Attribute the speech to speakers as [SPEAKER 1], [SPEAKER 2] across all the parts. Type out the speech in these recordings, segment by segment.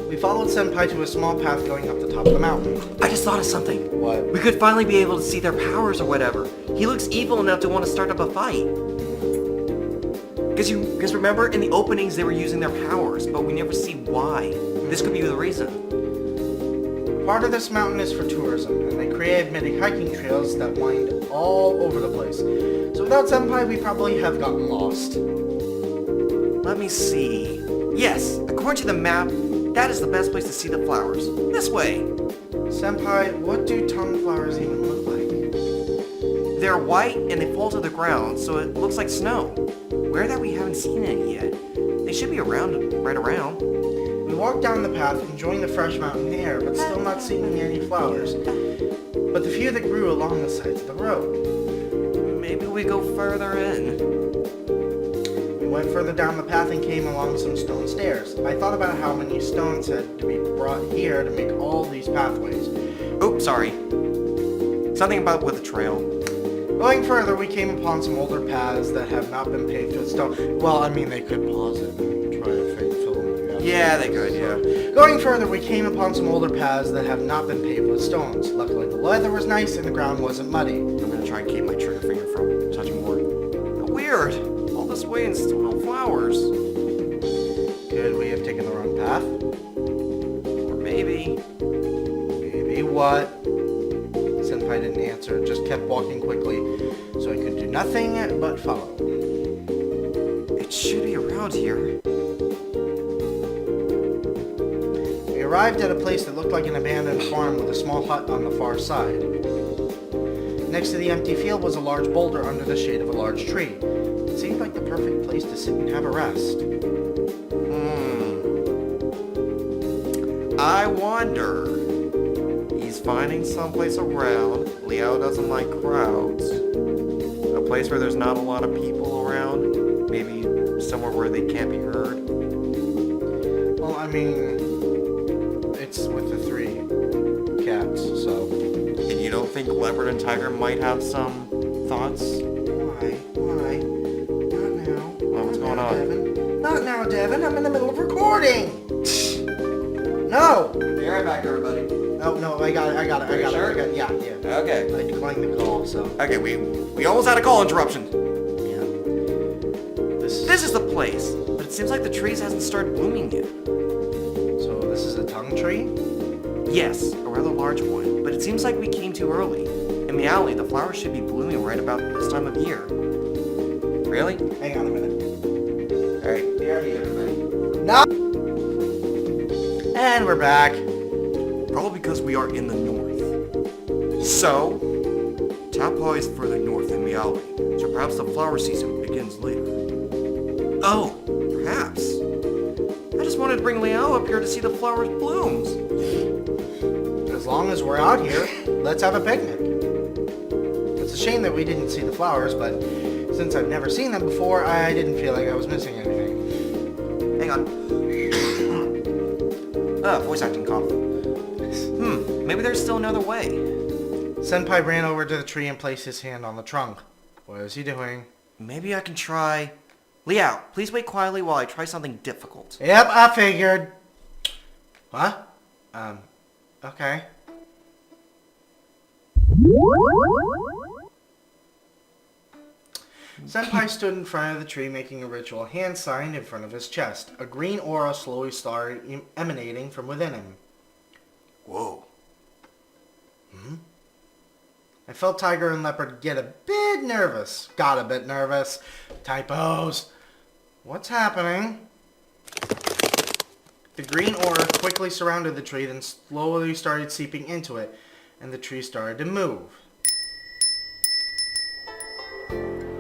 [SPEAKER 1] We followed Senpai to a small path going up the top of the mountain.
[SPEAKER 2] I just thought of something.
[SPEAKER 1] What?
[SPEAKER 2] We could finally be able to see their powers or whatever. He looks evil enough to want to start up a fight. Because remember, in the openings they were using their powers, but we never see why. This could be the reason.
[SPEAKER 1] Part of this mountain is for tourism, and they created many hiking trails that wind all over the place. So without Senpai, we probably have gotten lost.
[SPEAKER 2] Let me see. Yes, according to the map, that is the best place to see the flowers. This way.
[SPEAKER 1] Senpai, what do tongue flowers even look like?
[SPEAKER 2] They're white and they fall to the ground, so it looks like snow. Where that we haven't seen any yet. They should be right around.
[SPEAKER 1] We walked down the path, enjoying the fresh mountain air, but still not seeing any flowers. But the few that grew along the sides of the road.
[SPEAKER 2] Maybe we go further in.
[SPEAKER 1] We went further down the path and came along some stone stairs. I thought about how many stones had to be brought here to make all these pathways.
[SPEAKER 2] Oops, sorry. Something about with a trail.
[SPEAKER 1] Going further, we came upon some older paths that have not been paved with stone. Well, I mean, they could pause it and try to fill them.
[SPEAKER 2] Yeah, they could, yeah.
[SPEAKER 1] Going further, we came upon some older paths that have not been paved with stones. Luckily, the weather was nice and the ground wasn't muddy.
[SPEAKER 2] I'm gonna try and keep my trigger finger from touching wood. Weird. All this way and still no flowers.
[SPEAKER 1] Could we have taken the wrong path?
[SPEAKER 2] Or maybe.
[SPEAKER 1] Maybe what? Senpai didn't answer, just kept walking quickly, so I could do nothing but follow.
[SPEAKER 2] It should be around here.
[SPEAKER 1] We arrived at a place that looked like an abandoned farm with a small hut on the far side. Next to the empty field was a large boulder under the shade of a large tree. It seemed like the perfect place to sit and have a rest.
[SPEAKER 2] I wonder. He's finding someplace around. Leo doesn't like crowds. A place where there's not a lot of people around. Maybe somewhere where they can't be heard.
[SPEAKER 1] Well, I mean, it's with the 3 cats, so...
[SPEAKER 2] And you don't think Leopard and Tiger might have some thoughts?
[SPEAKER 1] Why? Not now.
[SPEAKER 2] What's going on?
[SPEAKER 1] Devin. Not now, Devin. I'm in the middle of recording. No!
[SPEAKER 2] Be right back, everybody.
[SPEAKER 1] Oh, no, I got it.
[SPEAKER 2] Sure?
[SPEAKER 1] Yeah.
[SPEAKER 2] Okay.
[SPEAKER 1] I declined the call, so...
[SPEAKER 2] Okay, we almost had a call interruption.
[SPEAKER 1] Yeah.
[SPEAKER 2] This is the place, but it seems like the trees hasn't started blooming yet.
[SPEAKER 1] So this is a tongue tree?
[SPEAKER 2] Yes, a rather large one, but it seems like we came too early. In reality, the flowers should be blooming right about this time of year. Really?
[SPEAKER 1] Hang on a minute.
[SPEAKER 2] Alright, be ready, everybody.
[SPEAKER 1] No! And we're back.
[SPEAKER 2] Probably because we are in the north. So, Tapa is further north in reality, so perhaps the flower season begins later. Oh, perhaps. I just wanted to bring Leo up here to see the flowers blooms.
[SPEAKER 1] As long as we're out here, let's have a picnic. It's a shame that we didn't see the flowers, but since I've never seen them before, I didn't feel like I was missing anything.
[SPEAKER 2] Hang on. Voice acting cough. Maybe there's still another way.
[SPEAKER 1] Senpai ran over to the tree and placed his hand on the trunk. What is he doing?
[SPEAKER 2] Maybe I can try... Liao, please wait quietly while I try something difficult.
[SPEAKER 1] Yep, I figured. What? Okay. Senpai stood in front of the tree making a ritual hand sign in front of his chest. A green aura slowly started emanating from within him.
[SPEAKER 2] Whoa.
[SPEAKER 1] I felt Tiger and Leopard get a bit nervous. Got a bit nervous. Typos. What's happening? The green aura quickly surrounded the tree, then slowly started seeping into it, and the tree started to move.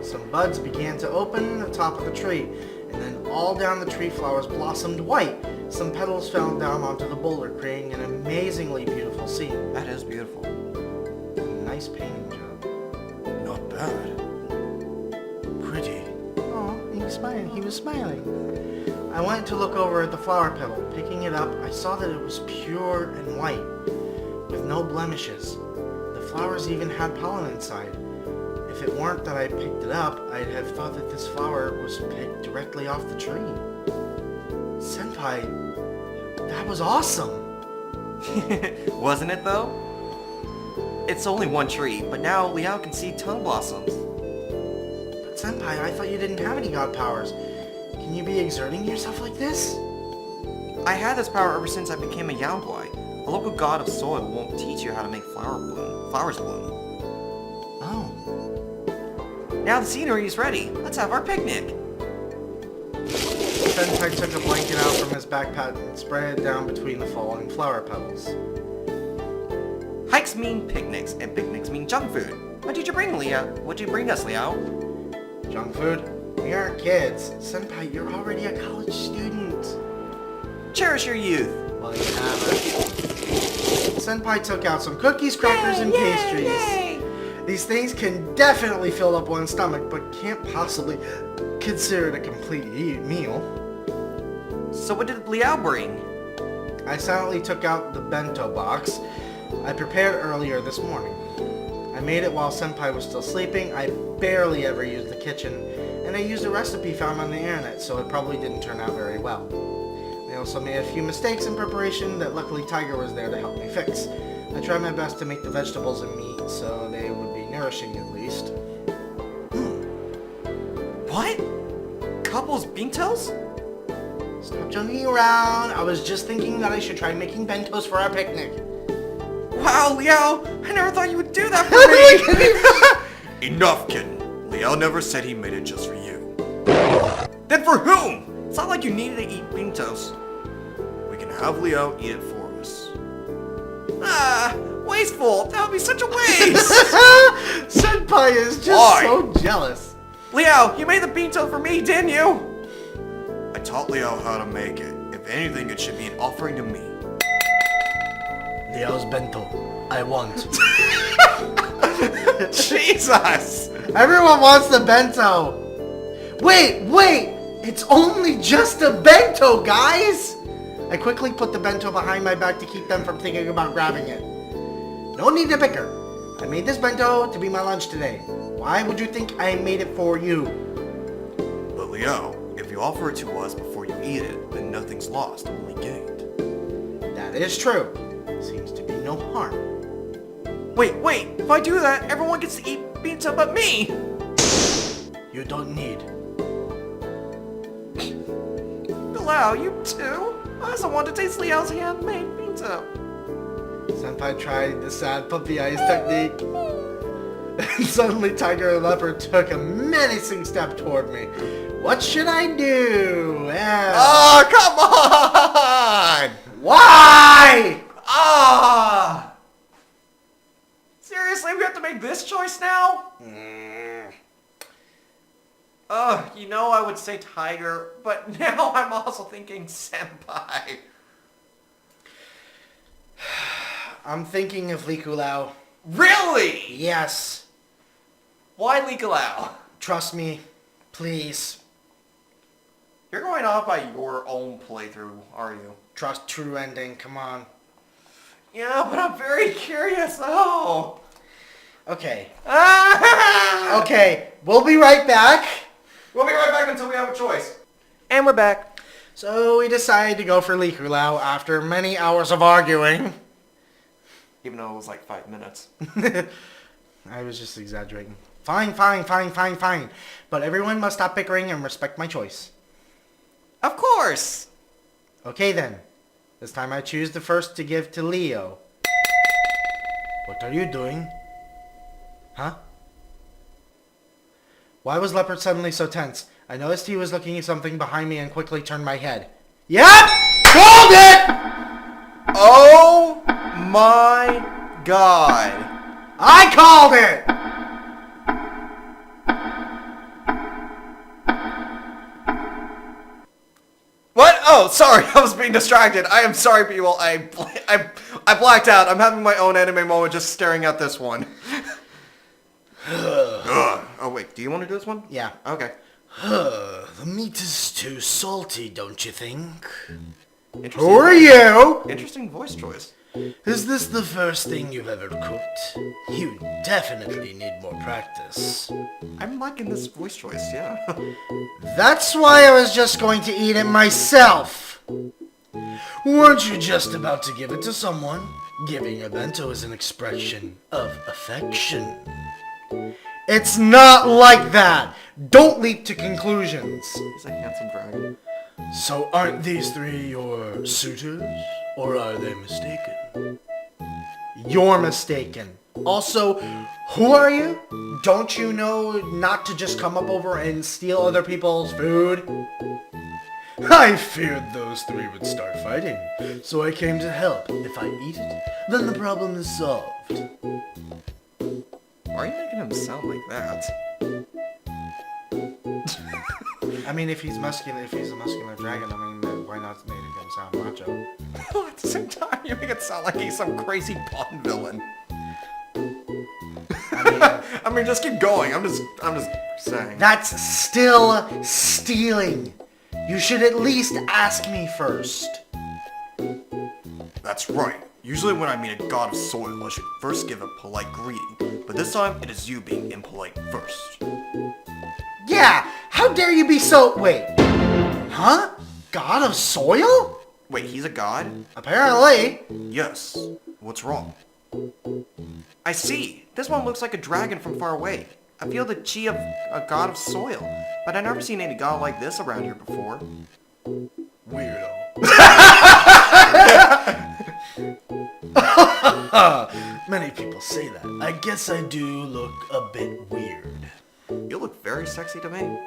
[SPEAKER 1] Some buds began to open the top of the tree, and then all down the tree flowers blossomed white. Some petals fell down onto the boulder, creating an amazingly beautiful scene.
[SPEAKER 2] That is beautiful.
[SPEAKER 1] Nice painting job.
[SPEAKER 2] Not bad. Pretty.
[SPEAKER 1] Oh, he was smiling. I went to look over at the flower petal. Picking it up, I saw that it was pure and white, with no blemishes. The flowers even had pollen inside. If it weren't that I picked it up, I'd have thought that this flower was picked directly off the tree. Senpai, That was awesome.
[SPEAKER 2] Wasn't it though? It's only one tree, but now Liao can see tongue blossoms.
[SPEAKER 1] But Senpai, I thought you didn't have any god powers. Can you be exerting yourself like this?
[SPEAKER 2] I had this power ever since I became a Yaoguai. A local god of soil won't teach you how to make flowers bloom.
[SPEAKER 1] Oh.
[SPEAKER 2] Now the scenery is ready. Let's have our picnic.
[SPEAKER 1] Senpai took a blanket out from his backpack and spread it down between the falling flower petals.
[SPEAKER 2] Hikes mean picnics, and picnics mean junk food. What did you bring, Liao? What did you bring us, Liao?
[SPEAKER 1] Junk food? We aren't kids. Senpai, you're already a college student.
[SPEAKER 2] Cherish your youth.
[SPEAKER 1] Well, you haven't. Senpai took out some cookies, crackers, and pastries.
[SPEAKER 2] Yay!
[SPEAKER 1] These things can definitely fill up one's stomach, but can't possibly consider it a complete meal.
[SPEAKER 2] So what did Liao bring?
[SPEAKER 1] I silently took out the bento box I prepared earlier this morning. I made it while Senpai was still sleeping. I barely ever used the kitchen, and I used a recipe found on the internet, so it probably didn't turn out very well. I also made a few mistakes in preparation that luckily Tiger was there to help me fix. I tried my best to make the vegetables and meat so they would be nourishing at least.
[SPEAKER 2] What? Couples bentos?
[SPEAKER 1] Stop joking around. I was just thinking that I should try making bentos for our picnic.
[SPEAKER 2] Wow, Liao! I never thought you would do that for me! Enough, kitten. Liao never said he made it just for you. Then for whom? It's not like you needed to eat bentos. We can have Liao eat it for us. Ah, wasteful! That would be such a waste!
[SPEAKER 1] Senpai is just
[SPEAKER 2] Why?
[SPEAKER 1] so jealous.
[SPEAKER 2] Liao, you made the bento for me, didn't you? I taught Liao how to make it. If anything, it should be an offering to me.
[SPEAKER 1] Leo's bento. I want.
[SPEAKER 2] Jesus!
[SPEAKER 1] Everyone wants the bento. Wait! It's only just a bento, guys! I quickly put the bento behind my back to keep them from thinking about grabbing it. No need to bicker. I made this bento to be my lunch today. Why would you think I made it for you?
[SPEAKER 2] But Liao, if you offer it to us before you eat it, then nothing's lost, only gained.
[SPEAKER 1] That is true. Seems to be no harm.
[SPEAKER 2] Wait, if I do that, everyone gets to eat bento but me!
[SPEAKER 1] You don't need.
[SPEAKER 2] Liao, you too? I also want to taste Liao's handmade bento.
[SPEAKER 1] Senpai tried the sad puppy eyes technique. And suddenly Tiger and Leopard took a menacing step toward me. What should I do?
[SPEAKER 2] Oh, come on!
[SPEAKER 1] Why?
[SPEAKER 2] Ah! Seriously, we have to make this choice now? You know I would say Tiger, but now I'm also thinking Senpai.
[SPEAKER 1] I'm thinking of Likulao.
[SPEAKER 2] Really?
[SPEAKER 1] Yes.
[SPEAKER 2] Why Likulao?
[SPEAKER 1] Trust me. Please.
[SPEAKER 2] You're going off by your own playthrough, are you?
[SPEAKER 1] Trust true ending. Come on.
[SPEAKER 2] Yeah, but I'm very curious though.
[SPEAKER 1] Okay.
[SPEAKER 2] Ah!
[SPEAKER 1] Okay. We'll be right back.
[SPEAKER 2] We'll be right back until we have a choice. And we're back.
[SPEAKER 1] So we decided to go for Likulao after many hours of arguing.
[SPEAKER 2] Even though it was like 5 minutes.
[SPEAKER 1] I was just exaggerating. Fine. But everyone must stop bickering and respect my choice.
[SPEAKER 2] Of course!
[SPEAKER 1] Okay then. This time I choose the first to give to Leo. What are you doing? Huh? Why was Leopard suddenly so tense? I noticed he was looking at something behind me and quickly turned my head. Yep! Called it!
[SPEAKER 2] Oh my god.
[SPEAKER 1] I called it!
[SPEAKER 2] What? Oh, sorry. I was being distracted. I am sorry, people. I blacked out. I'm having my own anime moment just staring at this one. Ugh. Oh, wait. Do you want to do this one?
[SPEAKER 1] Yeah.
[SPEAKER 2] Okay.
[SPEAKER 1] The meat is too salty, don't you think?
[SPEAKER 2] Interesting.
[SPEAKER 1] Who are you?
[SPEAKER 2] Interesting voice choice.
[SPEAKER 1] Is this the first thing you've ever cooked? You definitely need more practice.
[SPEAKER 2] I'm liking this voice choice, yeah.
[SPEAKER 1] That's why I was just going to eat it myself. Weren't you just about to give it to someone? Giving a bento is an expression of affection. It's not like that! Don't leap to conclusions.
[SPEAKER 2] He's a handsome dragon.
[SPEAKER 1] So aren't these three your suitors? Or are they mistaken? You're mistaken. Also, who are you? Don't you know not to just come up over and steal other people's food? I feared those three would start fighting, so I came to help. If I eat it, then the problem is solved.
[SPEAKER 2] Why are you making him sound like that?
[SPEAKER 1] I mean, if he's muscular, if he's a muscular dragon, I mean, then why not make him sound macho?
[SPEAKER 2] At the same time, you make it sound like he's some crazy Bond villain. I mean, just keep going. I'm just saying.
[SPEAKER 1] That's still stealing. You should at least ask me first.
[SPEAKER 2] That's right. Usually when I meet a god of soil, I should first give a polite greeting. But this time, it is you being impolite first.
[SPEAKER 1] Yeah, how dare you be so... Wait. Huh? God of soil?
[SPEAKER 2] Wait, he's a god?
[SPEAKER 1] Apparently.
[SPEAKER 2] Yes. What's wrong? I see. This one looks like a dragon from far away. I feel the chi of a god of soil, but I've never seen any god like this around here before.
[SPEAKER 1] Weirdo. Many people say that. I guess I do look a bit weird.
[SPEAKER 2] You look very sexy to me.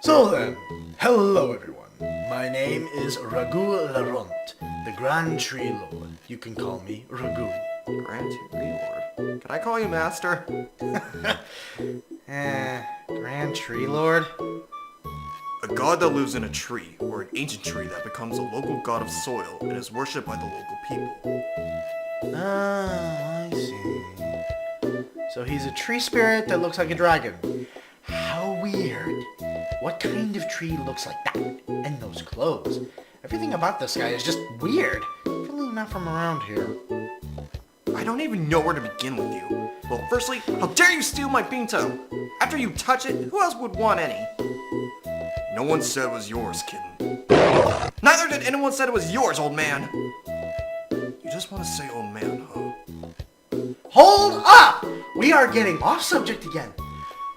[SPEAKER 1] So then, hello everyone. My name is Ragu Laront, the Grand Tree Lord. You can call me Ragu.
[SPEAKER 2] Grand Tree Lord. Can I call you Master?
[SPEAKER 1] Grand Tree Lord?
[SPEAKER 2] A god that lives in a tree, or an ancient tree that becomes a local god of soil and is worshipped by the local people.
[SPEAKER 1] Ah, I see. So he's a tree spirit that looks like a dragon. How weird. What kind of tree looks like that? And those clothes. Everything about this guy is just weird. Really not from around here.
[SPEAKER 2] I don't even know where to begin with you. Well, firstly, how dare you steal my bento? After you touch it, who else would want any? No one said it was yours, kitten. Neither did anyone said it was yours, old man. You just want to say old man, huh?
[SPEAKER 1] Hold up! We are getting off subject again.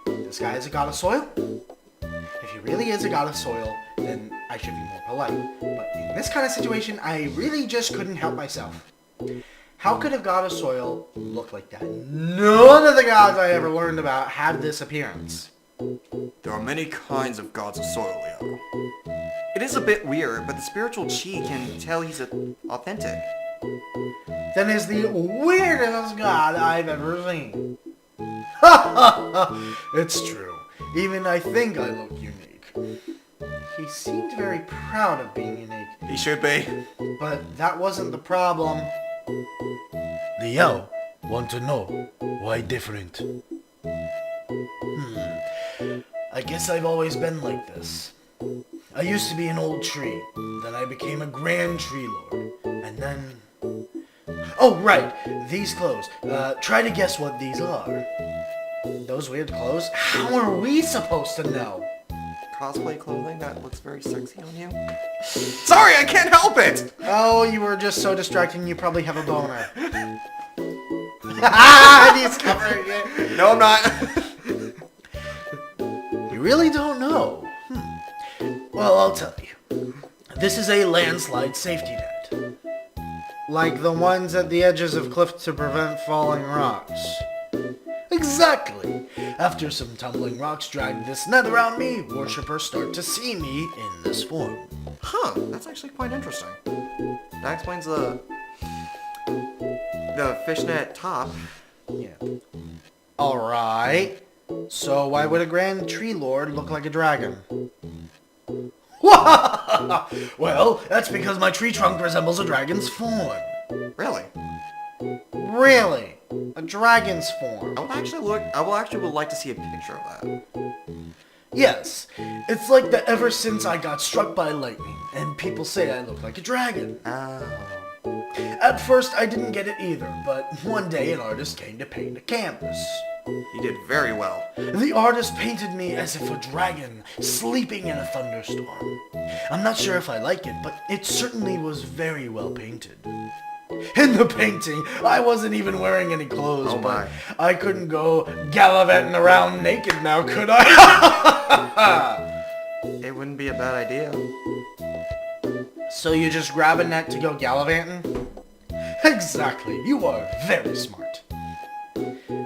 [SPEAKER 1] This guy is a god of soil? If he really is a god of soil, then I should be more polite. But in this kind of situation, I really just couldn't help myself. How could a god of soil look like that? None of the gods I ever learned about have this appearance.
[SPEAKER 2] There are many kinds of gods of soil, Leo. It is a bit weird, but the spiritual chi can tell he's authentic.
[SPEAKER 1] Then is the weirdest god I've ever seen. It's true. Even I think I look unique. He seemed very proud of being unique.
[SPEAKER 2] He should be.
[SPEAKER 1] But that wasn't the problem. Leo, want to know why different? I guess I've always been like this. I used to be an old tree, then I became a grand tree lord, and then... Oh, right, these clothes. Try to guess what these are. Those weird clothes? How are we supposed to know?
[SPEAKER 2] Cosplay clothing that looks very sexy on you. Sorry, I can't help it!
[SPEAKER 1] Oh, you were just so distracting, you probably have a boner. He's covering it.
[SPEAKER 2] No, I'm not.
[SPEAKER 1] You really don't know? Well, I'll tell you. This is a landslide safety net. Like the ones at the edges of cliffs to prevent falling rocks. Exactly! After some tumbling rocks drag this net around me, worshippers start to see me in this form.
[SPEAKER 2] Huh, that's actually quite interesting. That explains the fishnet top.
[SPEAKER 1] Yeah. Alright. So why would a grand tree lord look like a dragon? Well, that's because my tree trunk resembles a dragon's form.
[SPEAKER 2] Really?
[SPEAKER 1] Really? A dragon's form.
[SPEAKER 2] I would actually would like to see a picture of that.
[SPEAKER 1] Yes, it's like that ever since I got struck by lightning, and people say I look like a dragon.
[SPEAKER 2] Oh.
[SPEAKER 1] At first, I didn't get it either, but one day an artist came to paint a canvas.
[SPEAKER 2] He did very well.
[SPEAKER 1] The artist painted me as if a dragon sleeping in a thunderstorm. I'm not sure if I like it, but it certainly was very well painted. In the painting, I wasn't even wearing any clothes,
[SPEAKER 2] Oh my.
[SPEAKER 1] but I couldn't go gallivanting around naked now, could I?
[SPEAKER 2] It wouldn't be a bad idea.
[SPEAKER 1] So you just grab a net to go gallivanting? Exactly, you are very smart.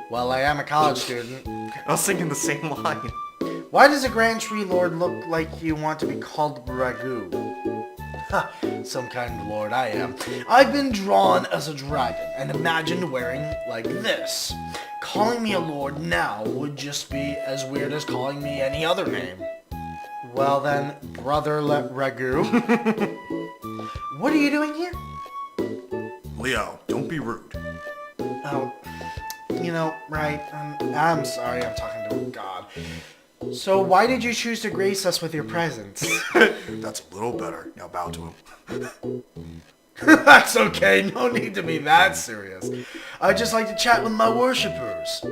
[SPEAKER 1] Well, I am a college student.
[SPEAKER 2] I was thinking the same line.
[SPEAKER 1] Why does a Grand Tree Lord look like you want to be called Ragu? Ha, some kind of lord I am. I've been drawn as a dragon and imagined wearing like this. Calling me a lord now would just be as weird as calling me any other name. Well then, brother Ragu. What are you doing here?
[SPEAKER 2] Leo, don't be rude.
[SPEAKER 1] Oh, you know, right, I'm sorry, I'm talking to a god. So why did you choose to grace us with your presence?
[SPEAKER 2] That's a little better. Now bow to him.
[SPEAKER 1] That's okay, no need to be that serious. I just like to chat with my worshippers.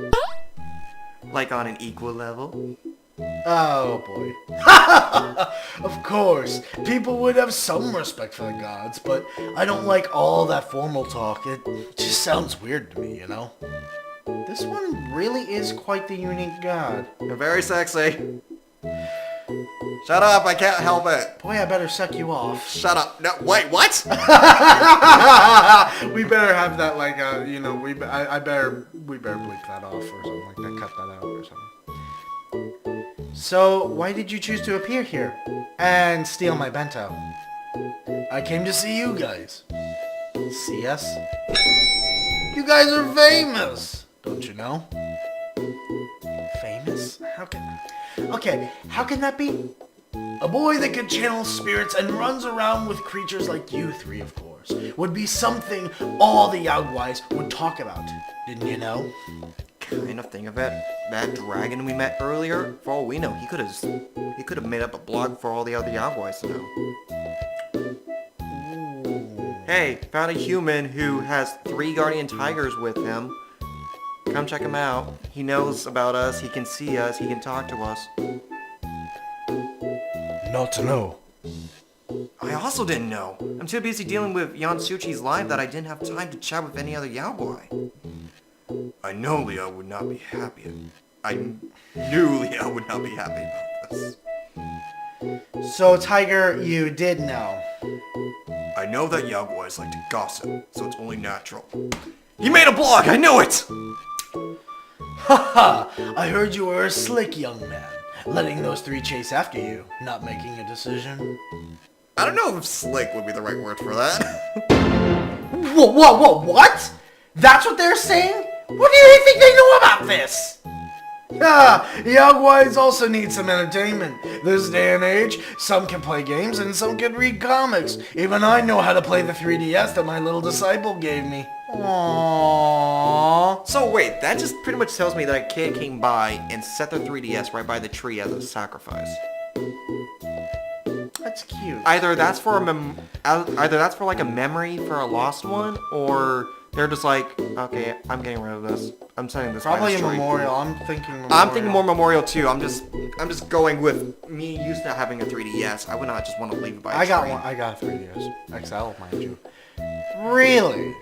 [SPEAKER 2] Like on an equal level?
[SPEAKER 1] Oh boy. Of course, people would have some respect for the gods, but I don't like all that formal talk. It just sounds weird to me, you know? This one really is quite the unique god.
[SPEAKER 2] You're very sexy. Shut up, I can't help it.
[SPEAKER 1] Boy, I better suck you off.
[SPEAKER 2] Shut up. No, wait, what?
[SPEAKER 1] We better have that like, you know, we better bleep that off or something like that, cut that out or something. So, why did you choose to appear here and steal my bento? I came to see you guys. See us? You guys are famous, don't you know? Famous? Okay, how can that be? A boy that can channel spirits and runs around with creatures like you three, of course, would be something all the Yaoguais would talk about, didn't you know?
[SPEAKER 2] Kind of think of it. That dragon we met earlier, for all we know, he could have made up a blog for all the other Yaoguais to know. Hey, found a human who has 3 guardian tigers with him. Come check him out. He knows about us, he can see us, he can talk to us.
[SPEAKER 1] Not to know.
[SPEAKER 2] I also didn't know. I'm too busy dealing with Yansuchi's live that I didn't have time to chat with any other Yaogui. I know Leo would not be happy. I knew Leo would not be happy about this.
[SPEAKER 1] So, Tiger, you did know.
[SPEAKER 2] I know that Yaoguais like to gossip, so it's only natural. He made a blog! I knew it!
[SPEAKER 1] Haha! I heard you were a slick young man, letting those 3 chase after you, not making a decision.
[SPEAKER 2] I don't know if slick would be the right word for that.
[SPEAKER 1] Whoa, what? That's what they're saying? What do you think they know about this? Yaoguais also need some entertainment. This day and age, some can play games and some can read comics. Even I know how to play the 3DS that my little disciple gave me. Aww.
[SPEAKER 2] So wait, that just pretty much tells me that a kid came by and set their 3DS right by the tree as a sacrifice.
[SPEAKER 1] That's cute.
[SPEAKER 2] Either that's for like a memory for a lost one, or they're just like, okay, I'm getting rid of this. I'm setting this.
[SPEAKER 1] Probably
[SPEAKER 2] by
[SPEAKER 1] a
[SPEAKER 2] the tree.
[SPEAKER 1] memorial. I'm thinking memorial.
[SPEAKER 2] I'm thinking more memorial too. I'm just going with me used to having a 3DS. I would not just want to leave it by a
[SPEAKER 1] I got
[SPEAKER 2] tree.
[SPEAKER 1] one. I got a 3DS XL, mind you. Really?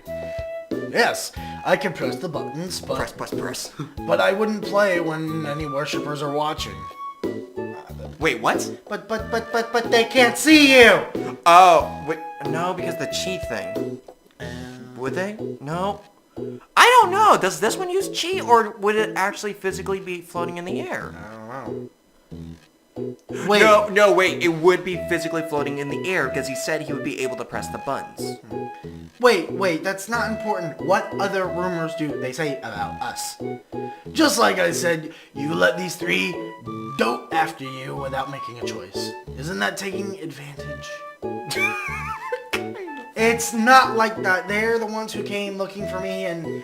[SPEAKER 1] Yes, I can press the buttons, but
[SPEAKER 2] Press.
[SPEAKER 1] but I wouldn't play when any worshippers are watching.
[SPEAKER 2] Wait, what?
[SPEAKER 1] But they can't see you.
[SPEAKER 2] Oh, wait, no, because the cheat thing. Would they? No. I don't know. Does this one use cheat, or would it actually physically be floating in the air?
[SPEAKER 1] I don't know. Wait.
[SPEAKER 2] No, wait. It would be physically floating in the air because he said he would be able to press the buttons.
[SPEAKER 1] Wait, that's not important. What other rumors do they say about us? Just like I said, you let these 3 dote after you without making a choice. Isn't that taking advantage? It's not like that. They're the ones who came looking for me, and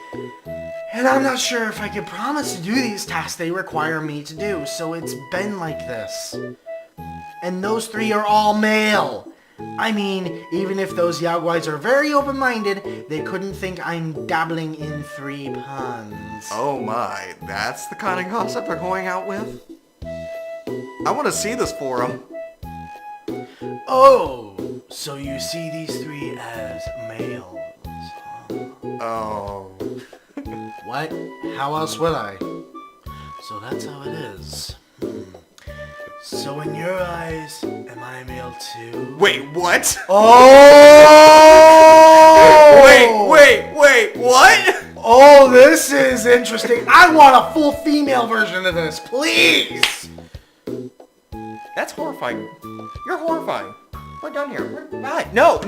[SPEAKER 1] I'm not sure if I could promise to do these tasks they require me to do, so it's been like this. And those 3 are all male. I mean, even if those Yaoguais are very open-minded, they couldn't think I'm dabbling in 3 puns.
[SPEAKER 2] Oh my, that's the kind of gossip they're going out with? I want to see this forum.
[SPEAKER 1] Oh, so you see these 3 as males, huh?
[SPEAKER 2] Oh.
[SPEAKER 1] What? How else would I? So that's how it is. So in your eyes, am I male too?
[SPEAKER 2] Wait, what?
[SPEAKER 1] Oh!
[SPEAKER 2] Wait, what?
[SPEAKER 1] Oh, this is interesting. I want a full female version of this, please!
[SPEAKER 2] That's horrifying. You're horrifying. We're done here. We're bye. No,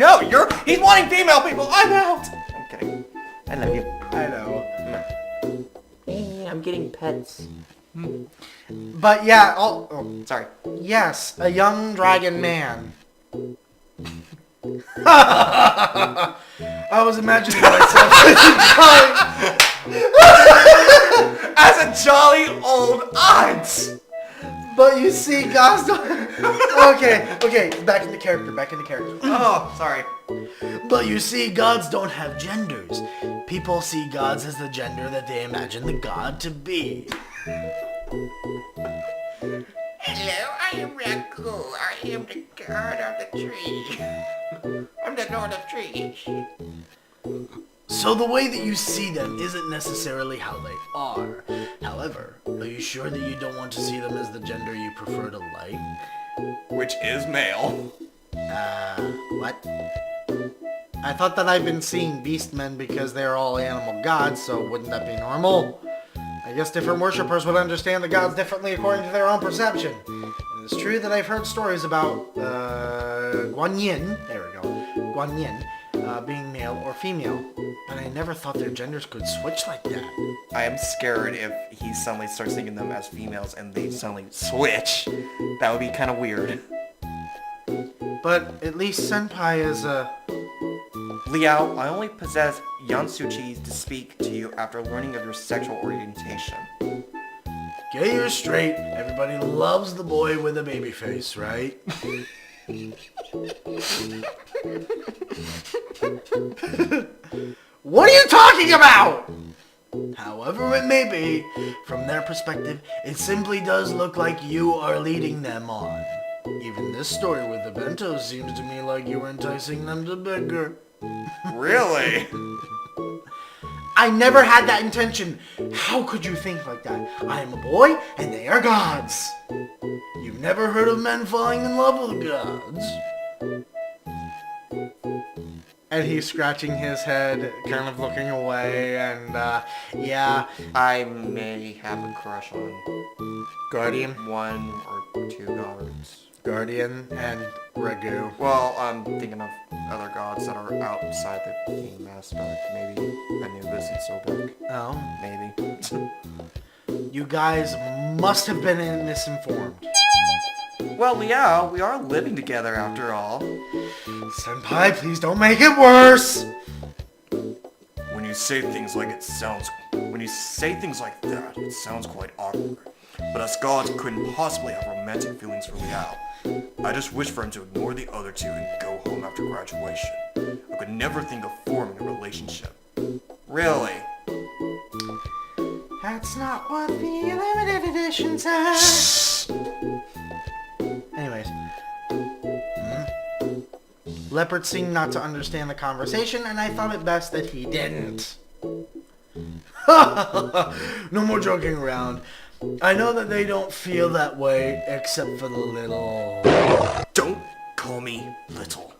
[SPEAKER 2] he's wanting female people. I'm out. I'm kidding. I love you.
[SPEAKER 1] I know.
[SPEAKER 2] Hey, I'm getting pets.
[SPEAKER 1] But yeah,
[SPEAKER 2] Sorry.
[SPEAKER 1] yes, a young dragon man. I was imagining myself
[SPEAKER 2] As a jolly old aunt.
[SPEAKER 1] but you see, gods don't... Okay, back into character.
[SPEAKER 2] Oh, sorry.
[SPEAKER 1] But you see, gods don't have genders. People see gods as the gender that they imagine the god to be.
[SPEAKER 3] Hello, I am Raku. I am the god of the tree. I'm the lord of trees.
[SPEAKER 1] So the way that you see them isn't necessarily how they are. However, are you sure that you don't want to see them as the gender you prefer to like?
[SPEAKER 2] Which is male.
[SPEAKER 1] What? I thought that I've been seeing beastmen because they're all animal gods, so wouldn't that be normal? I guess different worshippers would understand the gods differently according to their own perception. And it's true that I've heard stories about, Guanyin, being male or female, but I never thought their genders could switch like that.
[SPEAKER 2] I am scared if he suddenly starts thinking them as females and they suddenly switch. That would be kind of weird.
[SPEAKER 1] But at least Senpai is a...
[SPEAKER 2] Liao, I only possess Yansuchi to speak to you after learning of your sexual orientation.
[SPEAKER 1] Get yours straight. Everybody loves the boy with a baby face, right? What are you talking about? However it may be, from their perspective, it simply does look like you are leading them on. Even this story with the bento seems to me like you were enticing them to bigger.
[SPEAKER 2] Really?
[SPEAKER 1] I never had that intention. How could you think like that? I am a boy, and they are gods. You've never heard of men falling in love with gods? And he's scratching his head, kind of looking away, and, yeah.
[SPEAKER 2] I may have a crush on
[SPEAKER 1] Guardian,
[SPEAKER 2] 1 or 2 gods.
[SPEAKER 1] Guardian, and Ragu.
[SPEAKER 2] Well, I'm thinking of other gods that are outside the game aspect. Maybe Anubis and Sobek.
[SPEAKER 1] Oh.
[SPEAKER 2] Maybe.
[SPEAKER 1] You guys must have been misinformed.
[SPEAKER 2] Well, Liao, we are living together after all.
[SPEAKER 1] Senpai, please don't make it worse!
[SPEAKER 2] When you say things like that, it sounds quite awkward. But us gods couldn't possibly have romantic feelings for Liao. I just wish for him to ignore the other 2 and go home after graduation. I could never think of forming a relationship. Really?
[SPEAKER 1] That's not what the limited edition says. Anyways. Leopard seemed not to understand the conversation, and I thought it best that he didn't. No more joking around. I know that they don't feel that way, except for the little...
[SPEAKER 2] Don't call me little.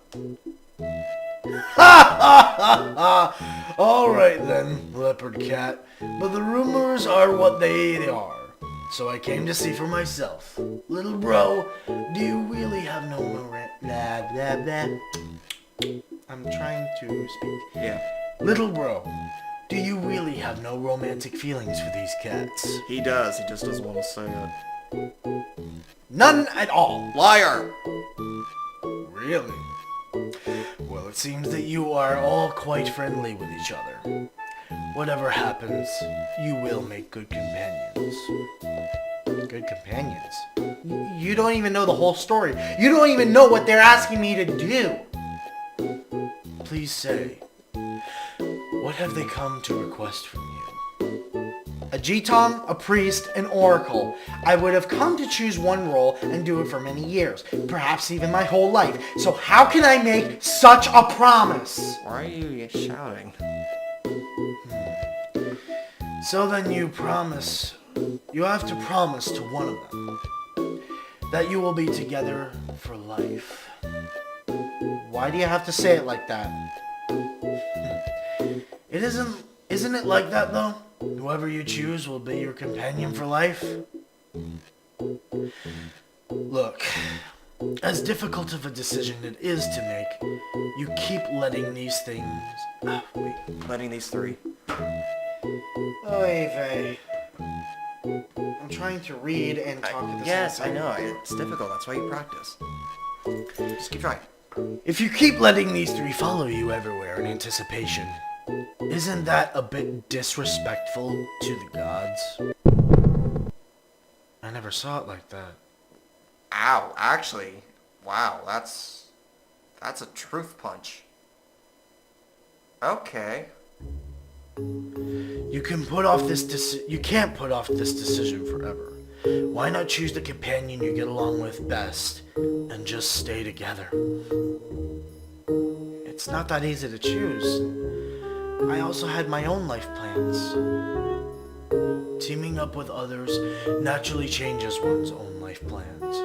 [SPEAKER 1] Alright then, leopard cat. But the rumors are what they are. So I came to see for myself. Little bro, do you really have no blah blah blah. I'm trying to speak.
[SPEAKER 2] Yeah.
[SPEAKER 1] Little bro, do you really have no romantic feelings for these cats?
[SPEAKER 2] He does, he just doesn't want to say it.
[SPEAKER 1] None at all.
[SPEAKER 2] Liar!
[SPEAKER 1] Really? Well, it seems that you are all quite friendly with each other. Whatever happens, you will make good companions. Good companions? You don't even know the whole story. You don't even know what they're asking me to do. Please say, what have they come to request from you? A G-Tom, a priest, an oracle. I would have come to choose one role and do it for many years, perhaps even my whole life. So how can I make such a promise?
[SPEAKER 2] Why are you shouting?
[SPEAKER 1] So then you have to promise to one of them that you will be together for life. Why do you have to say it like that? Isn't it like that though? Whoever you choose will be your companion for life. Look, as difficult of a decision it is to make, you keep letting these things...
[SPEAKER 2] Letting these three.
[SPEAKER 1] Oy vey. I'm trying to read and talk at the
[SPEAKER 2] Yes,
[SPEAKER 1] same time.
[SPEAKER 2] I know. It's difficult. That's why you practice. Just keep trying.
[SPEAKER 1] If you keep letting these three follow you everywhere in anticipation, isn't that a bit disrespectful to the gods? I never saw it like that.
[SPEAKER 2] Ow, actually. Wow, that's a truth punch. Okay.
[SPEAKER 1] You can't put off this decision forever. Why not choose the companion you get along with best and just stay together? It's not that easy to choose. I also had my own life plans. Teaming up with others naturally changes one's own life plans.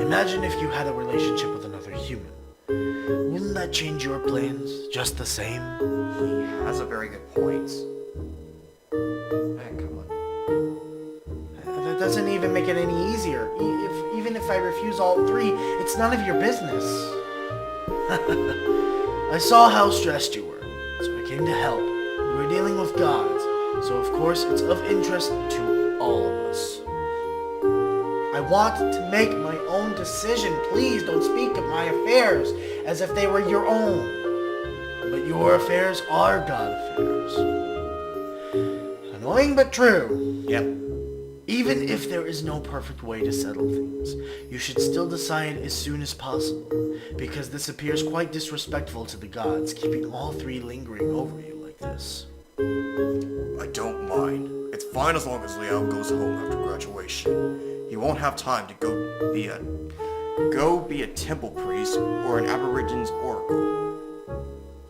[SPEAKER 1] Imagine if you had a relationship with another human. Wouldn't that change your plans just the same?
[SPEAKER 2] He has a very good point. Man, come on.
[SPEAKER 1] That doesn't even make it any easier. Even if I refuse all three, it's none of your business. I saw how stressed you were, so I came to help. You were dealing with gods, so of course it's of interest to all of us. I want to make my own decision. Please don't speak of my affairs as if they were your own. But your affairs are God affairs. Annoying but true.
[SPEAKER 2] Yep.
[SPEAKER 1] Even if there is no perfect way to settle things, you should still decide as soon as possible, because this appears quite disrespectful to the gods, keeping all three lingering over you like this.
[SPEAKER 2] I don't mind. It's fine as long as Liao goes home after graduation. He won't have time to go be a temple priest or an aborigine's oracle.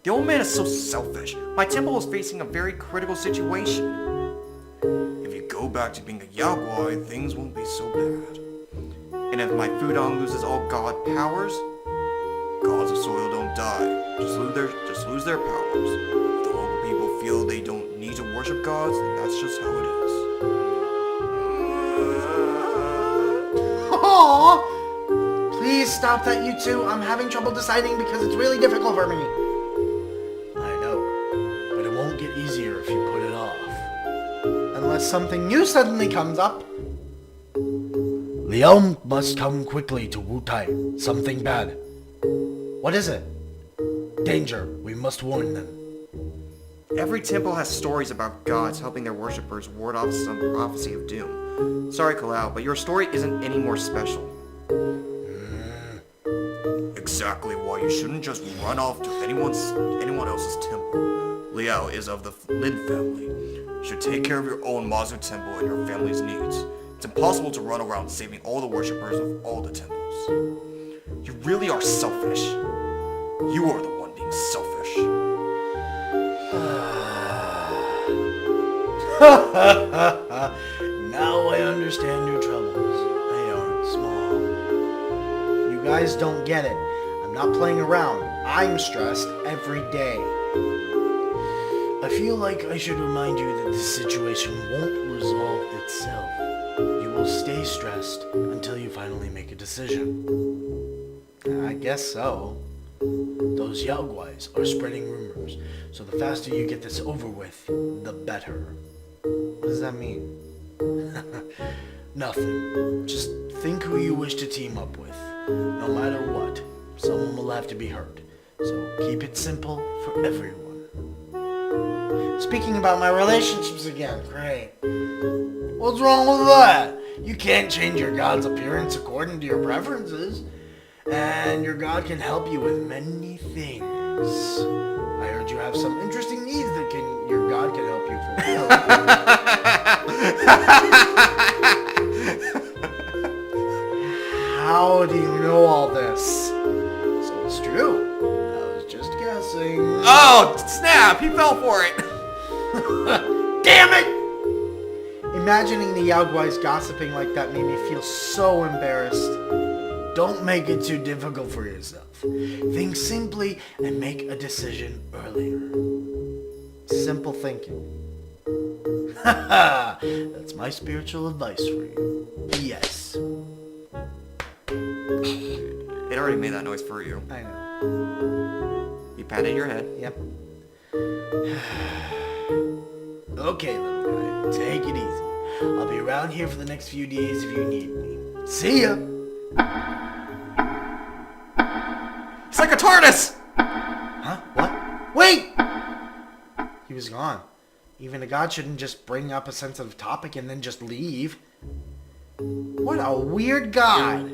[SPEAKER 2] The old man is so selfish. My temple is facing a very critical situation. If you go back to being a Yaogwai, things won't be so bad. And if my Fudong loses all god powers, gods of soil don't die. Just lose their powers. If the local people feel they don't need to worship gods, then that's just how it is.
[SPEAKER 1] Aww! Please stop that, you two. I'm having trouble deciding because it's really difficult for me. I know, but it won't get easier if you put it off. Unless something new suddenly comes up. Liao must come quickly to Wutai. Something bad. What is it? Danger. We must warn them.
[SPEAKER 2] Every temple has stories about gods helping their worshippers ward off some prophecy of doom. Sorry, Kalau, but your story isn't any more special. Exactly why you shouldn't just run off to anyone else's temple. Liao is of the Lin family. You should take care of your own Mazu temple and your family's needs. It's impossible to run around saving all the worshippers of all the temples. You really are selfish. You are the one being selfish.
[SPEAKER 1] Now I understand your troubles. They aren't small. You guys don't get it. I'm not playing around. I'm stressed every day. I feel like I should remind you that this situation won't resolve itself. You will stay stressed until you finally make a decision. I guess so. Those Yaogwais are spreading rumors, so the faster you get this over with, the better. What does that mean? Nothing. Just think who you wish to team up with. No matter what, someone will have to be hurt. So keep it simple for everyone. Speaking about my relationships again, great. What's wrong with that? You can't change your god's appearance according to your preferences. And your god can help you with many things. I heard you have some interesting needs that your god can help you fulfill. How do you know all this? So it's true. I was just guessing.
[SPEAKER 2] Oh, snap! He fell for it!
[SPEAKER 1] Damn it! Imagining the Yaoguais gossiping like that made me feel so embarrassed. Don't make it too difficult for yourself. Think simply and make a decision earlier. Simple thinking. Haha! That's my spiritual advice for you. Yes.
[SPEAKER 2] It already made that noise for you.
[SPEAKER 1] I know.
[SPEAKER 2] You patted your head.
[SPEAKER 1] Yep. Okay, little guy. Take it easy. I'll be around here for the next few days if you need me. See ya!
[SPEAKER 2] It's like a TARDIS!
[SPEAKER 1] Huh? What? Wait! He was gone. Even a god shouldn't just bring up a sensitive topic and then just leave. What a weird god!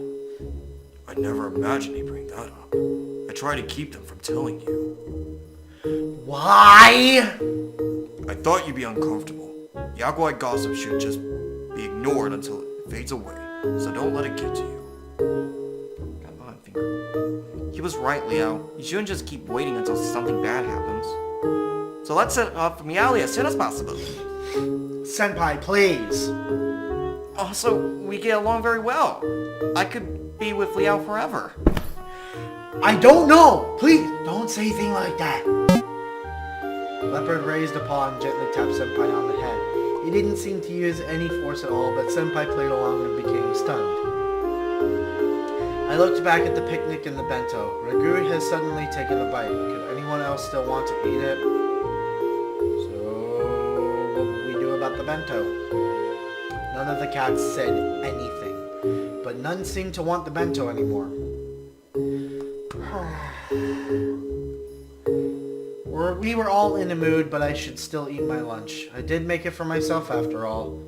[SPEAKER 2] I never imagined he'd bring that up. I try to keep them from telling you.
[SPEAKER 1] Why?
[SPEAKER 2] I thought you'd be uncomfortable. Yaguai gossip should just be ignored until it fades away, so don't let it get to you. Come on, finger. He was right, Leo. You shouldn't just keep waiting until something bad happens. So let's set up Meowly as soon as possible.
[SPEAKER 1] Senpai, please.
[SPEAKER 2] Also, we get along very well. I could be with Leo forever.
[SPEAKER 1] I don't know! Please, don't say anything like that. Leopard raised a paw and gently tapped Senpai on the head. He didn't seem to use any force at all, but Senpai played along and became stunned. I looked back at the picnic and the bento. Ragu has suddenly taken a bite. Could anyone else still want to eat it? So, what would we do about the bento? None of the cats said anything, but none seemed to want the bento anymore. We were all in a mood, but I should still eat my lunch. I did make it for myself after all.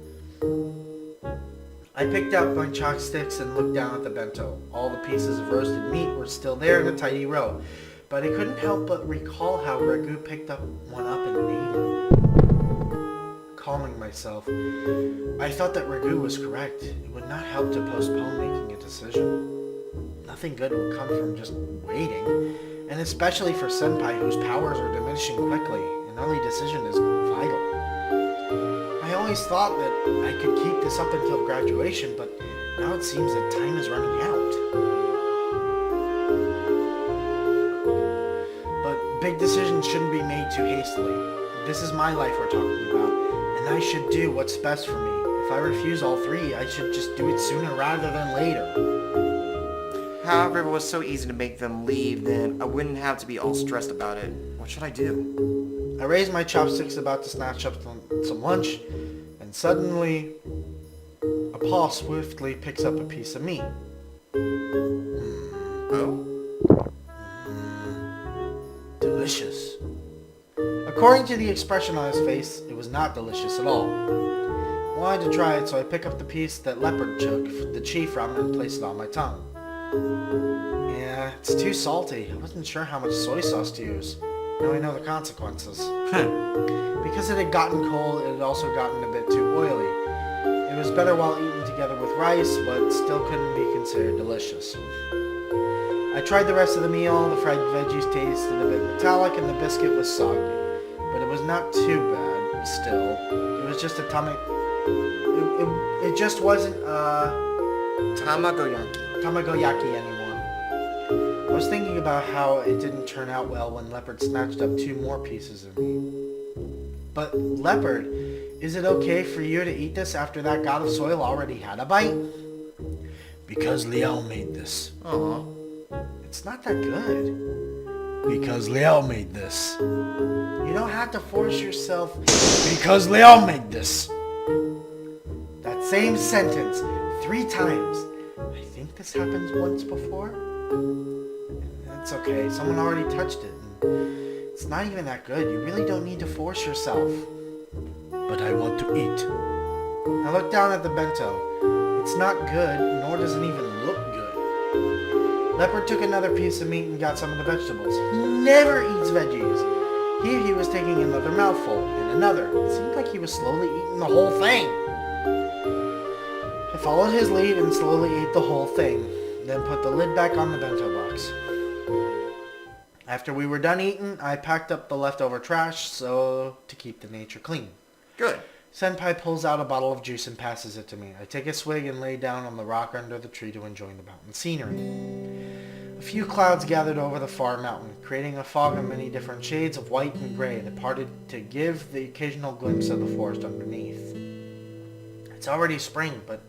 [SPEAKER 1] I picked out my chopsticks and looked down at the bento. All the pieces of roasted meat were still there in a tidy row, but I couldn't help but recall how Ragu picked up one up and ate it. Calming myself, I thought that Ragu was correct. It would not help to postpone making a decision. Nothing good would come from just waiting. And especially for Senpai, whose powers are diminishing quickly. An early decision is vital. I always thought that I could keep this up until graduation, but now it seems that time is running out. But big decisions shouldn't be made too hastily. This is my life we're talking about, and I should do what's best for me. If I refuse all three, I should just do it sooner rather than later.
[SPEAKER 2] However, if it was so easy to make them leave, then I wouldn't have to be all stressed about it. What should I do?
[SPEAKER 1] I raised my chopsticks about to snatch up some lunch, and suddenly, a paw swiftly picks up a piece of meat.
[SPEAKER 2] Oh?
[SPEAKER 1] Delicious. According to the expression on his face, it was not delicious at all. I wanted to try it, so I picked up the piece that Leopard took the chi from and placed it on my tongue. Yeah, it's too salty. I wasn't sure how much soy sauce to use. Now I know the consequences. Because it had gotten cold, it had also gotten a bit too oily. It was better while eaten together with rice, but still couldn't be considered delicious. I tried the rest of the meal. The fried veggies tasted a bit metallic and the biscuit was soggy. But it was not too bad, still. It was just a it just wasn't tamagoyaki anymore. I was thinking about how it didn't turn out well when Leopard snatched up 2 more pieces of meat. But Leopard, is it okay for you to eat this after that god of soil already had a bite? Because Liao made this.
[SPEAKER 2] Aww.
[SPEAKER 1] It's not that good. Because Liao made this. You don't have to force yourself. Because Liao made this. That same sentence 3 times. I think this happened once before. It's okay. Someone already touched it. It's not even that good. You really don't need to force yourself. But I want to eat. I looked down at the bento. It's not good, nor does it even look good. Leopard took another piece of meat and got some of the vegetables. He never eats veggies. Here he was taking another mouthful, and another. It seemed like he was slowly eating the whole thing. I followed his lead and slowly ate the whole thing, then put the lid back on the bento box. After we were done eating, I packed up the leftover trash to keep the nature clean.
[SPEAKER 2] Good.
[SPEAKER 1] Senpai pulls out a bottle of juice and passes it to me. I take a swig and lay down on the rock under the tree to enjoy the mountain scenery. A few clouds gathered over the far mountain, creating a fog of many different shades of white and gray that parted to give the occasional glimpse of the forest underneath. It's already spring, but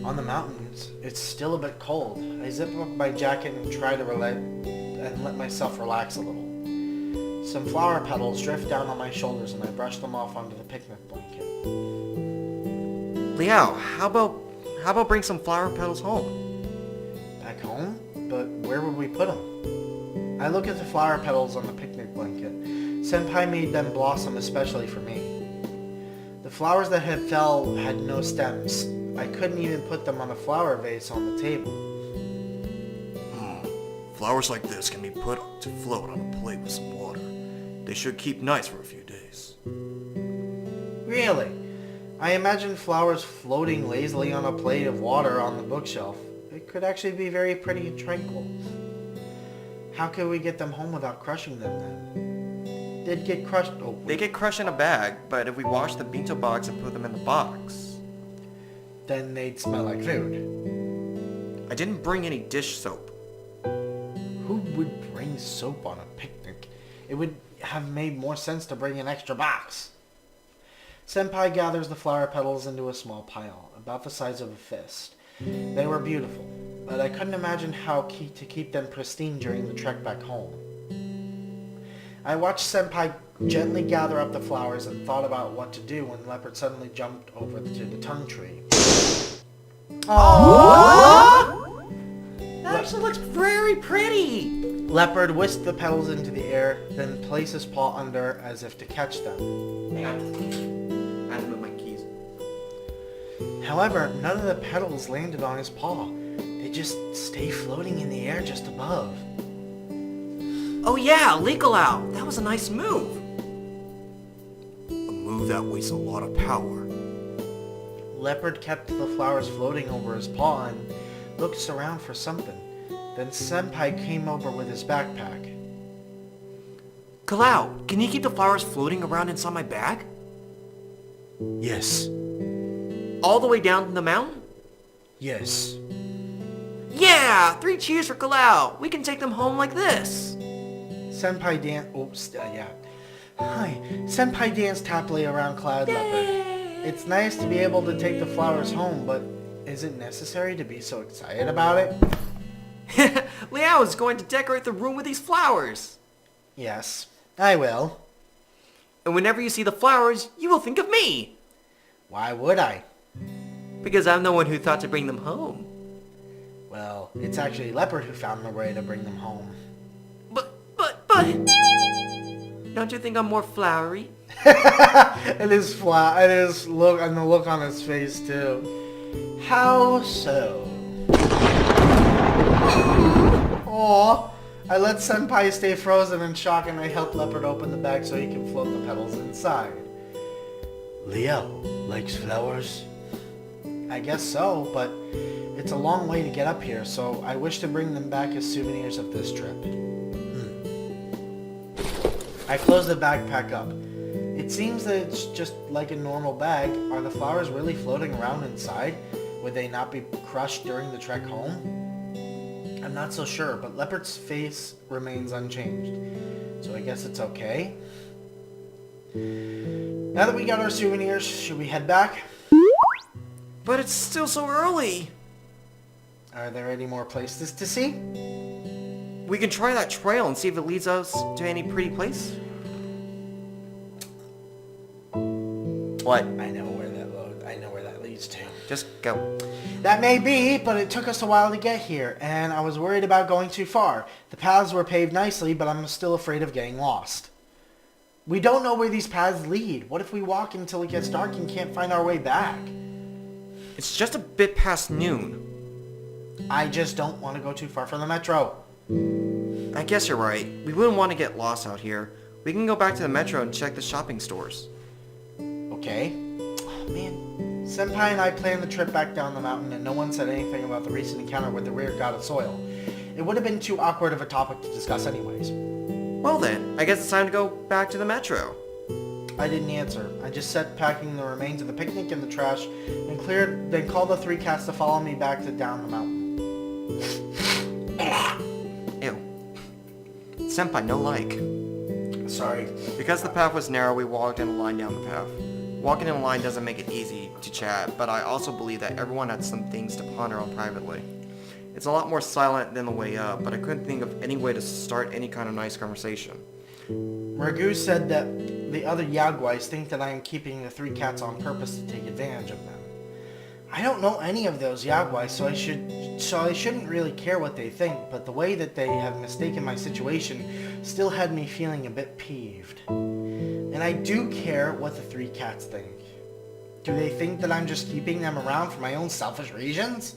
[SPEAKER 1] on the mountains, it's still a bit cold. I zip up my jacket and try to let myself relax a little. Some flower petals drift down on my shoulders and I brush them off onto the picnic blanket.
[SPEAKER 2] Liao, how about bring some flower petals home?
[SPEAKER 1] Back home? But where would we put them? I look at the flower petals on the picnic blanket. Senpai made them blossom especially for me. The flowers that had fell had no stems. I couldn't even put them on a flower vase on the table.
[SPEAKER 2] Flowers like this can be put to float on a plate with some water. They should keep nice for a few days.
[SPEAKER 1] Really? I imagine flowers floating lazily on a plate of water on the bookshelf. It could actually be very pretty and tranquil. How could we get them home without crushing them then? They'd get crushed. Oh,
[SPEAKER 2] They get crushed in a bag, but if we wash the bento box and put them in the box...
[SPEAKER 1] Then they'd smell like food.
[SPEAKER 2] I didn't bring any dish soap.
[SPEAKER 1] Who would bring soap on a picnic? It would have made more sense to bring an extra box. Senpai gathers the flower petals into a small pile, about the size of a fist. They were beautiful, but I couldn't imagine how to keep them pristine during the trek back home. I watched Senpai gently gather up the flowers and thought about what to do when Leopard suddenly jumped over to the tongue tree.
[SPEAKER 2] Aww! That actually looks very pretty!
[SPEAKER 1] Leopard whisked the petals into the air, then placed his paw under as if to catch them.
[SPEAKER 2] Hang on. I have to move my keys.
[SPEAKER 1] However, none of the petals landed on his paw. They just stay floating in the air just above.
[SPEAKER 2] Oh yeah, Liao, that was a nice move. A move that wastes a lot of power.
[SPEAKER 1] Leopard kept the flowers floating over his paw and looked around for something. Then Senpai came over with his backpack.
[SPEAKER 2] Kalau, can you keep the flowers floating around inside my bag?
[SPEAKER 1] Yes.
[SPEAKER 2] All the way down to the mountain?
[SPEAKER 1] Yes.
[SPEAKER 2] Yeah! 3 cheers for Kalau! We can take them home like this!
[SPEAKER 1] Senpai Senpai danced happily around Cloud Leopard. It's nice to be able to take the flowers home, but is it necessary to be so excited about it?
[SPEAKER 2] Liao is going to decorate the room with these flowers!
[SPEAKER 1] Yes, I will.
[SPEAKER 2] And whenever you see the flowers, you will think of me!
[SPEAKER 1] Why would I?
[SPEAKER 2] Because I'm the one who thought to bring them home.
[SPEAKER 1] Well, it's actually Leopard who found the way to bring them home.
[SPEAKER 2] But... Don't you think I'm more flowery?
[SPEAKER 1] It is look and the look on his face too. How so? Aw, I let Senpai stay frozen in shock and I helped Leopard open the bag so he can float the petals inside. Leo likes flowers? I guess so, but it's a long way to get up here, so I wish to bring them back as souvenirs of this trip. I close the backpack up. It seems that it's just like a normal bag. Are the flowers really floating around inside? Would they not be crushed during the trek home? I'm not so sure, but Leopard's face remains unchanged. So I guess it's okay. Now that we got our souvenirs, should we head back?
[SPEAKER 2] But it's still so early!
[SPEAKER 1] Are there any more places to see?
[SPEAKER 2] We can try that trail and see if it leads us to any pretty place. What?
[SPEAKER 1] I know where that leads to.
[SPEAKER 2] Just go.
[SPEAKER 1] That may be, but it took us a while to get here, and I was worried about going too far. The paths were paved nicely, but I'm still afraid of getting lost. We don't know where these paths lead. What if we walk until it gets dark and can't find our way back?
[SPEAKER 2] It's just a bit past noon.
[SPEAKER 1] I just don't want to go too far from the metro.
[SPEAKER 2] I guess you're right. We wouldn't want to get lost out here. We can go back to the metro and check the shopping stores.
[SPEAKER 1] Okay. Oh, man. Senpai and I planned the trip back down the mountain and no one said anything about the recent encounter with the weird god of soil. It would have been too awkward of a topic to discuss anyways.
[SPEAKER 2] Well then, I guess it's time to go back to the metro.
[SPEAKER 1] I didn't answer. I just sat packing the remains of the picnic in the trash and then called the 3 cats to follow me back to down the mountain.
[SPEAKER 2] Ew. Senpai, no like.
[SPEAKER 1] Sorry.
[SPEAKER 2] Because the path was narrow, we walked in a line down the path. Walking in a line doesn't make it easy to chat, but I also believe that everyone had some things to ponder on privately. It's a lot more silent than the way up, but I couldn't think of any way to start any kind of nice conversation.
[SPEAKER 1] Ragu said that the other Yaguais think that I am keeping the 3 cats on purpose to take advantage of them. I don't know any of those Yaguais, so I shouldn't really care what they think, but the way that they have mistaken my situation still had me feeling a bit peeved. And I do care what the 3 cats think. Do they think that I'm just keeping them around for my own selfish reasons?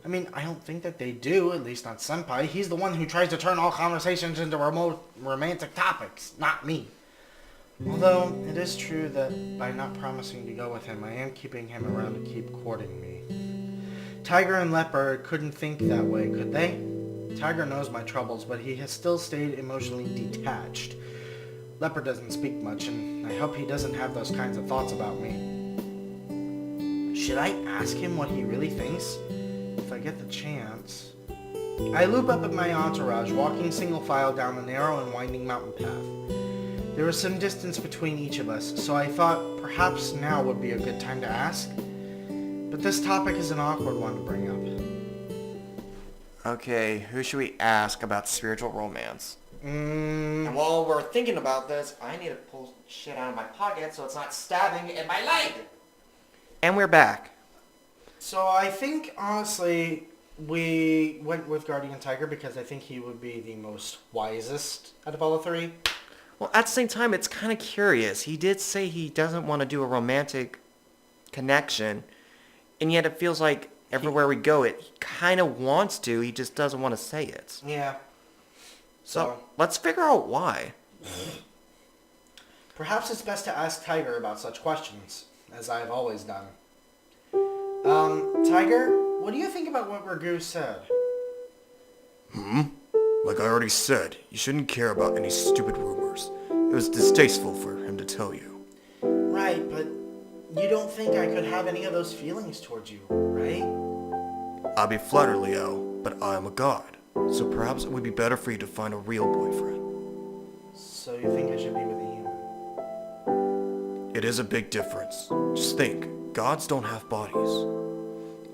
[SPEAKER 1] I mean, I don't think that they do, at least not Senpai. He's the one who tries to turn all conversations into romantic topics, not me. Although, it is true that by not promising to go with him, I am keeping him around to keep courting me. Tiger and Leopard couldn't think that way, could they? Tiger knows my troubles, but he has still stayed emotionally detached. Leopard doesn't speak much, and I hope he doesn't have those kinds of thoughts about me. Should I ask him what he really thinks? If I get the chance. I loop up at my entourage, walking single file down the narrow and winding mountain path. There was some distance between each of us, so I thought perhaps now would be a good time to ask. But this topic is an awkward one to bring up.
[SPEAKER 2] Okay, who should we ask about spiritual romance?
[SPEAKER 1] Mm,
[SPEAKER 2] And while we're thinking about this, I need to pull shit out of my pocket so it's not stabbing in my leg. And we're back.
[SPEAKER 1] so I think, honestly, we went with Guardian Tiger because I think he would be the most wisest out of all the 3.
[SPEAKER 2] Well, at the same time, it's kind of curious. He did say he doesn't want to do a romantic connection, and yet it feels like everywhere we go, he kind of wants to, he just doesn't want to say it.
[SPEAKER 1] Yeah.
[SPEAKER 2] So, let's figure out why.
[SPEAKER 1] Perhaps it's best to ask Tiger about such questions, as I have always done. Tiger, what do you think about what Ragu said?
[SPEAKER 2] Like I already said, you shouldn't care about any stupid rumors. It was distasteful for him to tell you.
[SPEAKER 1] Right, but you don't think I could have any of those feelings towards you, right?
[SPEAKER 2] I'd be flattered, Leo, but I am a god. So perhaps it would be better for you to find a real boyfriend.
[SPEAKER 1] So you think I should be with a human?
[SPEAKER 2] It is a big difference. Just think, gods don't have bodies.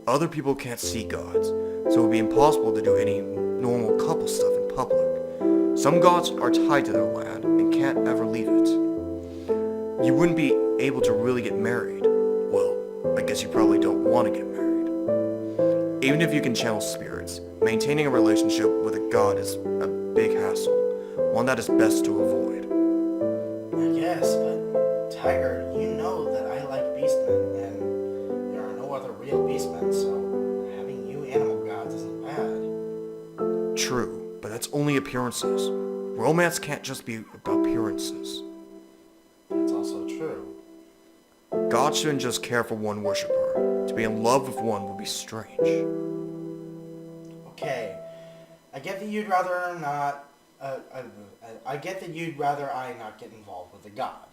[SPEAKER 2] Other people can't see gods, so it would be impossible to do any normal couple stuff in public. Some gods are tied to their land and can't ever leave it. You wouldn't be able to really get married. Well, I guess you probably don't want to get married. Even if you can channel spirits, maintaining a relationship with a god is a big hassle, one that is best to avoid.
[SPEAKER 1] I guess, but Tiger, you know that I like beastmen, and there are no other real beastmen, so having you animal gods isn't bad.
[SPEAKER 2] True, but that's only appearances. Romance can't just be about appearances.
[SPEAKER 1] That's also true.
[SPEAKER 2] God shouldn't just care for one worshiper. To be in love with one would be strange.
[SPEAKER 1] Okay, I get that you'd rather not. I get that you'd rather I not get involved with a god.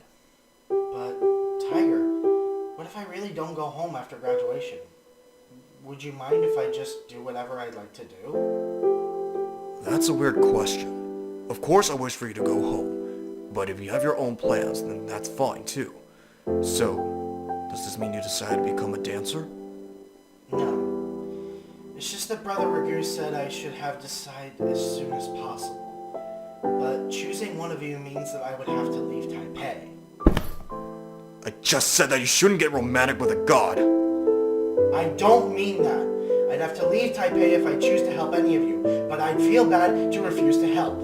[SPEAKER 1] But Tiger, what if I really don't go home after graduation? Would you mind if I just do whatever I'd like to do?
[SPEAKER 2] That's a weird question. Of course I wish for you to go home, but if you have your own plans, then that's fine too. So, does this mean you decided to become a dancer?
[SPEAKER 1] No. It's just that Brother Ragu said I should have decided as soon as possible. But choosing one of you means that I would have to leave Taipei.
[SPEAKER 2] I just said that you shouldn't get romantic with a god.
[SPEAKER 1] I don't mean that. I'd have to leave Taipei if I choose to help any of you, but I'd feel bad to refuse to help.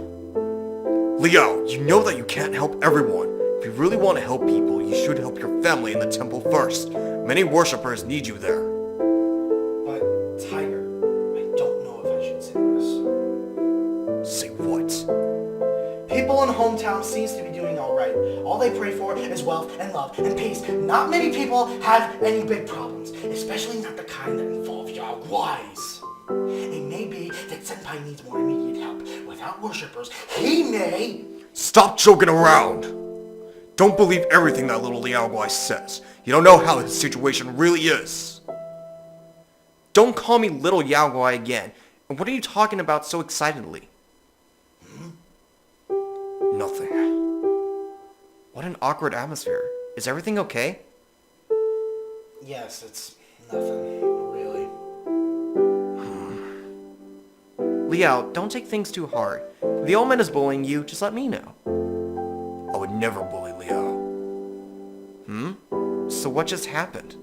[SPEAKER 2] Leo, you know that you can't help everyone. If you really want to help people, you should help your family in the temple first. Many worshippers need you there. what?
[SPEAKER 1] People in hometown seems to be doing all right. All they pray for is wealth and love and peace. Not many people have any big problems, especially not the kind that involve yaguais. It may be that Senpai needs more immediate help. Without worshippers, he may...
[SPEAKER 2] Stop joking around! Don't believe everything that little Liao Guai says. You don't know how his situation really is. Don't call me little Yao Guai again. And what are you talking about so excitedly? Nothing. What an awkward atmosphere. Is everything okay?
[SPEAKER 1] Yes, it's nothing, really.
[SPEAKER 2] Liao, don't take things too hard. If the old man is bullying you, just let me know. I would never bully Liao. So what just happened?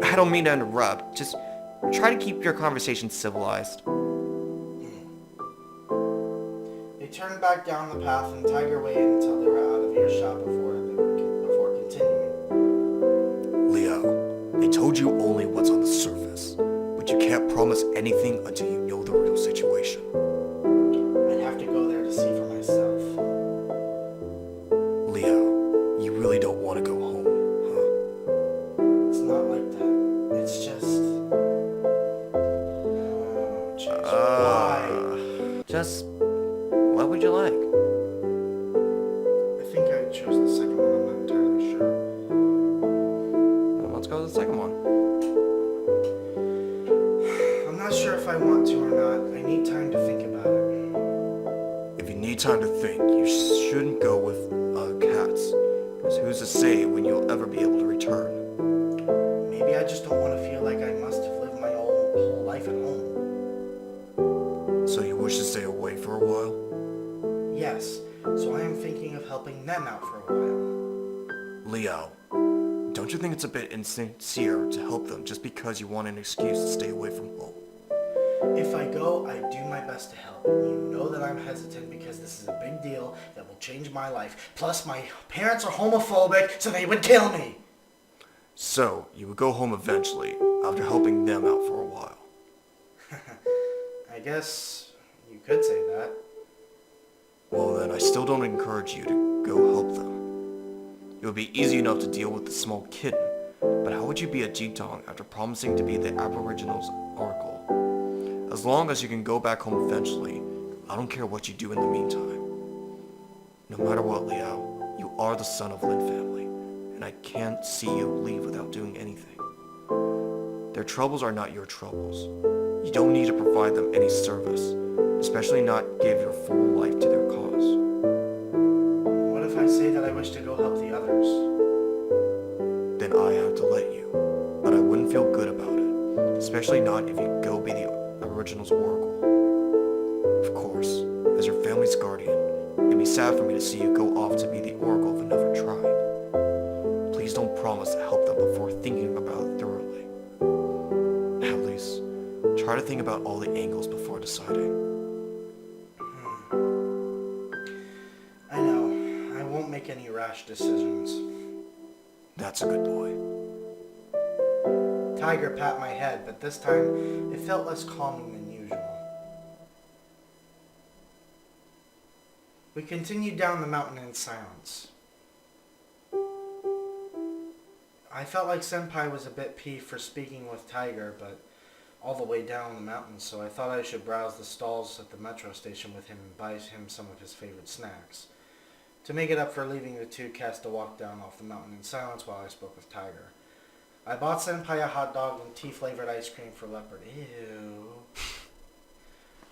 [SPEAKER 2] I don't mean to interrupt. Just try to keep your conversation civilized.
[SPEAKER 1] They turned back down the path and Tiger waited until they were out of earshot before continuing.
[SPEAKER 2] Leo, they told you only what's on the surface, but you can't promise anything until you know the real situation.
[SPEAKER 1] I'd have to go there to see for myself.
[SPEAKER 2] Leo, you really don't want to go home, huh?
[SPEAKER 1] It's not like that. It's just...
[SPEAKER 2] Just... what would you like?
[SPEAKER 1] I think I chose the second one. I'm not entirely sure.
[SPEAKER 2] Well, let's go to the second one.
[SPEAKER 1] I'm not sure if I want to or not. I need time to think about it.
[SPEAKER 2] If you need time to think, you shouldn't go with cats. Because who's to say when you'll ever be able to return?
[SPEAKER 1] Maybe I just don't want to feel like I must have lived my whole life at home.
[SPEAKER 2] So you wish to stay away for a while?
[SPEAKER 1] Yes, so I am thinking of helping them out for a while.
[SPEAKER 2] Leo, don't you think it's a bit insincere to help them just because you want an excuse to stay away from home?
[SPEAKER 1] If I go, I do my best to help. You know that I'm hesitant because this is a big deal that will change my life. Plus, my parents are homophobic, so they would kill me.
[SPEAKER 2] So, you would go home eventually, after helping them out for a while.
[SPEAKER 1] I guess you could say that.
[SPEAKER 2] Well then, I still don't encourage you to go help them. It would be easy enough to deal with the small kitten, but how would you be a Jitong after promising to be the Aboriginals' oracle? As long as you can go back home eventually, I don't care what you do in the meantime. No matter what, Liao, you are the son of Lin family, and I can't see you leave without doing anything. Their troubles are not your troubles. You don't need to provide them any service, especially not give your full life to their cause.
[SPEAKER 1] What if I say that I wish to go help the others?
[SPEAKER 2] Then I have to let you, but I wouldn't feel good about it, especially not if you go be the Aboriginals' oracle. Of course, as your family's guardian, it'd be sad for me to see you go off to be the oracle of another tribe. Please don't promise to help them before thinking about it thoroughly. At least, try to think about all the angles before deciding.
[SPEAKER 1] I know. I won't make any rash decisions.
[SPEAKER 2] That's a good boy.
[SPEAKER 1] Tiger pat my head, but this time it felt less calming than usual. We continued down the mountain in silence. I felt like Senpai was a bit peeved for speaking with Tiger, but all the way down the mountain, so I thought I should browse the stalls at the metro station with him and buy him some of his favorite snacks. To make it up for leaving the two cats to walk down off the mountain in silence while I spoke with Tiger. I bought Senpai a hot dog and tea-flavored ice cream for Leopard. Ew.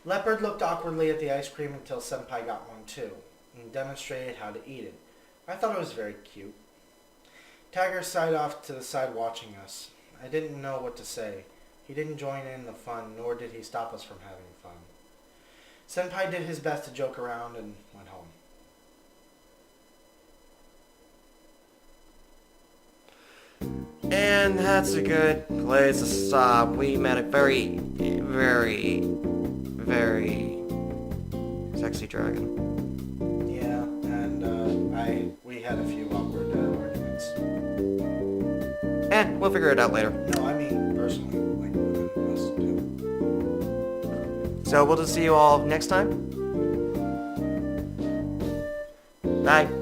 [SPEAKER 1] Leopard looked awkwardly at the ice cream until Senpai got one too, and demonstrated how to eat it. I thought it was very cute. Tiger sighed off to the side watching us. I didn't know what to say. He didn't join in the fun, nor did he stop us from having fun. Senpai did his best to joke around and went home.
[SPEAKER 2] And that's a good place to stop. We met a very, very, very sexy dragon.
[SPEAKER 1] Yeah, and we had a few awkward arguments.
[SPEAKER 2] We'll figure it out later.
[SPEAKER 1] No, I mean personally, like us do.
[SPEAKER 2] So we'll just see you all next time. Bye.